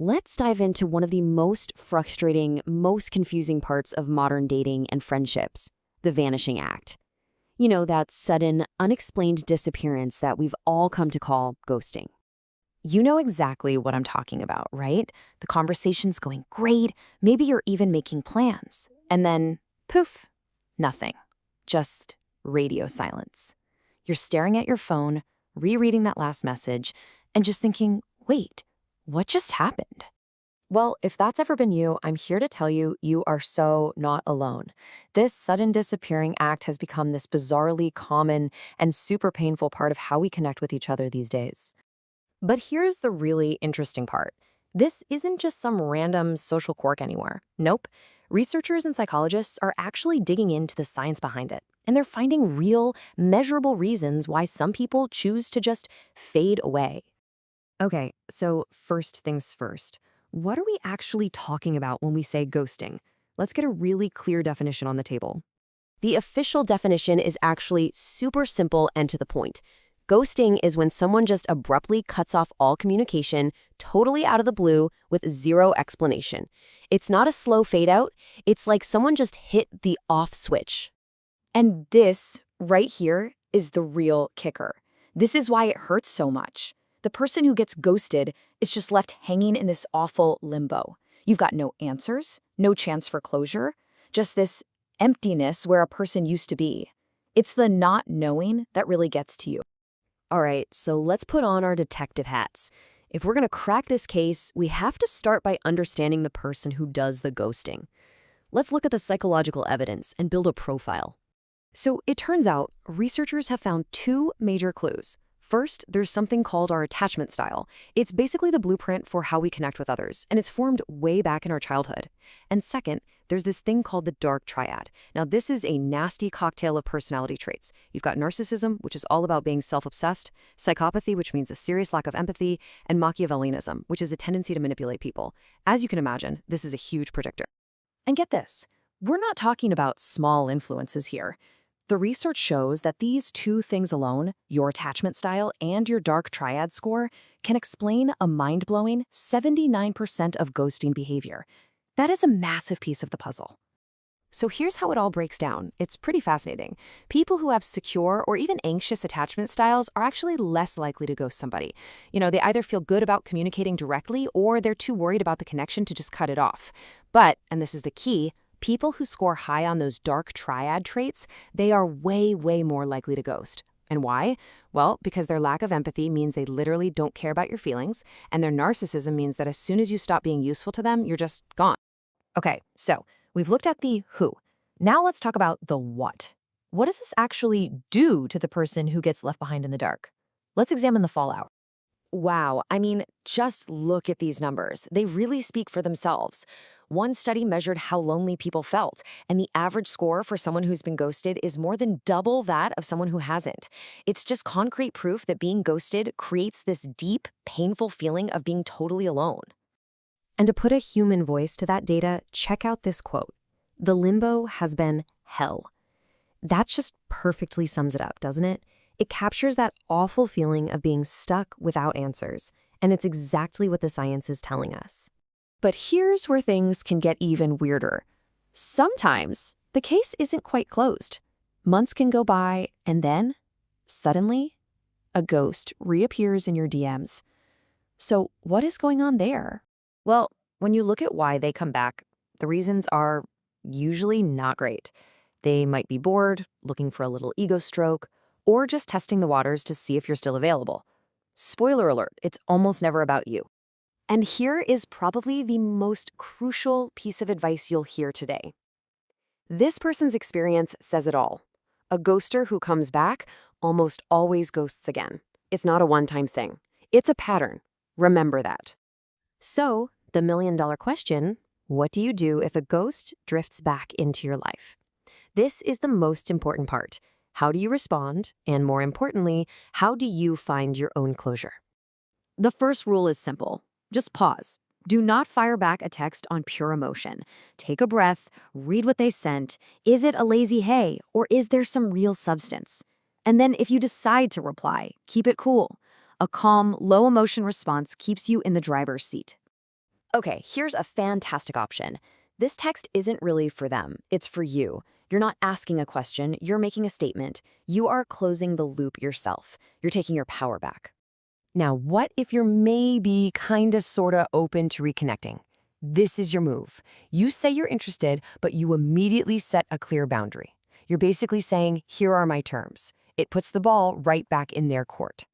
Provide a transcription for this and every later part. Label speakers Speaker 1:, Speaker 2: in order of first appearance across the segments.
Speaker 1: let's dive into one of the most frustrating, most confusing parts of modern dating and friendships, the vanishing act. You know, that sudden, unexplained disappearance that we've all come to call ghosting.
Speaker 2: You know exactly what I'm talking about, right? The conversation's going great, maybe you're even making plans. And then, poof, nothing. Just radio silence. You're staring at your phone, rereading that last message, and just thinking, wait, what just happened? Well, if that's ever been you, I'm here to tell you, you are so not alone. This sudden disappearing act has become this bizarrely common and super painful part of how we connect with each other these days. But here's the really interesting part. This isn't just some random social quirk anywhere. Nope. Researchers and psychologists are actually digging into the science behind it, and they're finding real, measurable reasons why some people choose to just fade away.
Speaker 1: Okay, so first things first. What are we actually talking about when we say ghosting? Let's get a really clear definition on the table. The official definition is actually super simple and to the point. Ghosting is when someone just abruptly cuts off all communication, totally out of the blue, with zero explanation. It's not a slow fade out, it's like someone just hit the off switch.
Speaker 2: And this, right here, is the real kicker. This is why it hurts so much. The person who gets ghosted is just left hanging in this awful limbo. You've got no answers, no chance for closure, just this emptiness where a person used to be. It's the not knowing that really gets to you.
Speaker 1: All right, so let's put on our detective hats. If we're going to crack this case, we have to start by understanding the person who does the ghosting. Let's look at the psychological evidence and build a profile. So it turns out researchers have found two major clues. First, there's something called our attachment style. It's basically the blueprint for how we connect with others, and it's formed way back in our childhood. And second, there's this thing called the dark triad. Now, this is a nasty cocktail of personality traits. You've got narcissism, which is all about being self-obsessed, psychopathy, which means a serious lack of empathy, and Machiavellianism, which is a tendency to manipulate people. As you can imagine, this is a huge predictor.
Speaker 2: And get this, we're not talking about small influences here. The research shows that these two things alone, your attachment style and your dark triad score, can explain a mind-blowing 79% of ghosting behavior. That is a massive piece of the puzzle.
Speaker 1: So here's how it all breaks down. It's pretty fascinating. People who have secure or even anxious attachment styles are actually less likely to ghost somebody. You know, they either feel good about communicating directly or they're too worried about the connection to just cut it off. But, and this is the key, people who score high on those dark triad traits, they are way, way more likely to ghost. And why? Well, because their lack of empathy means they literally don't care about your feelings, and their narcissism means that as soon as you stop being useful to them, you're just gone.
Speaker 2: Okay, so we've looked at the who. Now let's talk about the what. What does this actually do to the person who gets left behind in the dark? Let's examine the fallout.
Speaker 1: Wow, I mean, just look at these numbers. They really speak for themselves. One study measured how lonely people felt, and the average score for someone who's been ghosted is more than double that of someone who hasn't. It's just concrete proof that being ghosted creates this deep, painful feeling of being totally alone. And to put a human voice to that data, check out this quote. "The limbo has been hell." That just perfectly sums it up, doesn't it? It captures that awful feeling of being stuck without answers, and it's exactly what the science is telling us. But here's where things can get even weirder. Sometimes the case isn't quite closed. Months can go by, and then, suddenly, a ghost reappears in your DMs. So what is going on there? Well, when you look at why they come back, the reasons are usually not great. They might be bored, looking for a little ego stroke, or just testing the waters to see if you're still available. Spoiler alert, it's almost never about you. And here is probably the most crucial piece of advice you'll hear today. This person's experience says it all. A ghoster who comes back almost always ghosts again. It's not a one-time thing. It's a pattern. Remember that. So, the million-dollar question, what do you do if a ghost drifts back into your life? This is the most important part. How do you respond? And more importantly, how do you find your own closure? The first rule is simple. Just pause. Do not fire back a text on pure emotion. Take a breath, read what they sent. Is it a lazy hey, or is there some real substance? And then if you decide to reply, keep it cool. A calm, low-emotion response keeps you in the driver's seat.
Speaker 2: Okay, here's a fantastic option. This text isn't really for them, it's for you. You're not asking a question, you're making a statement. You are closing the loop yourself. You're taking your power back.
Speaker 1: Now, what if you're maybe kinda sorta open to reconnecting? This is your move. You say you're interested, but you immediately set a clear boundary. You're basically saying, here are my terms. It puts the ball right back in their court.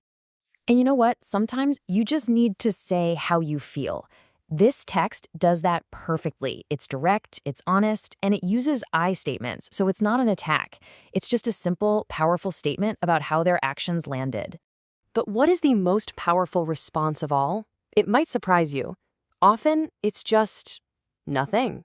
Speaker 2: And you know what? Sometimes you just need to say how you feel. This text does that perfectly. It's direct, it's honest, and it uses I statements, so it's not an attack. It's just a simple, powerful statement about how their actions landed.
Speaker 1: But what is the most powerful response of all? It might surprise you. Often, it's just nothing.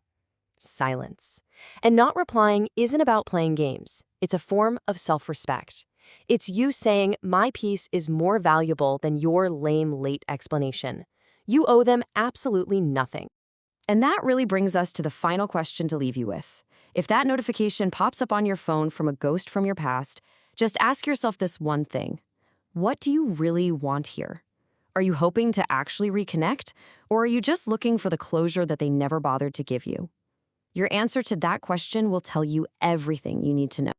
Speaker 1: Silence. And not replying isn't about playing games. It's a form of self-respect. It's you saying, my piece is more valuable than your lame, late explanation. You owe them absolutely nothing. And that really brings us to the final question to leave you with. If that notification pops up on your phone from a ghost from your past, just ask yourself this one thing. What do you really want here? Are you hoping to actually reconnect, or are you just looking for the closure that they never bothered to give you? Your answer to that question will tell you everything you need to know.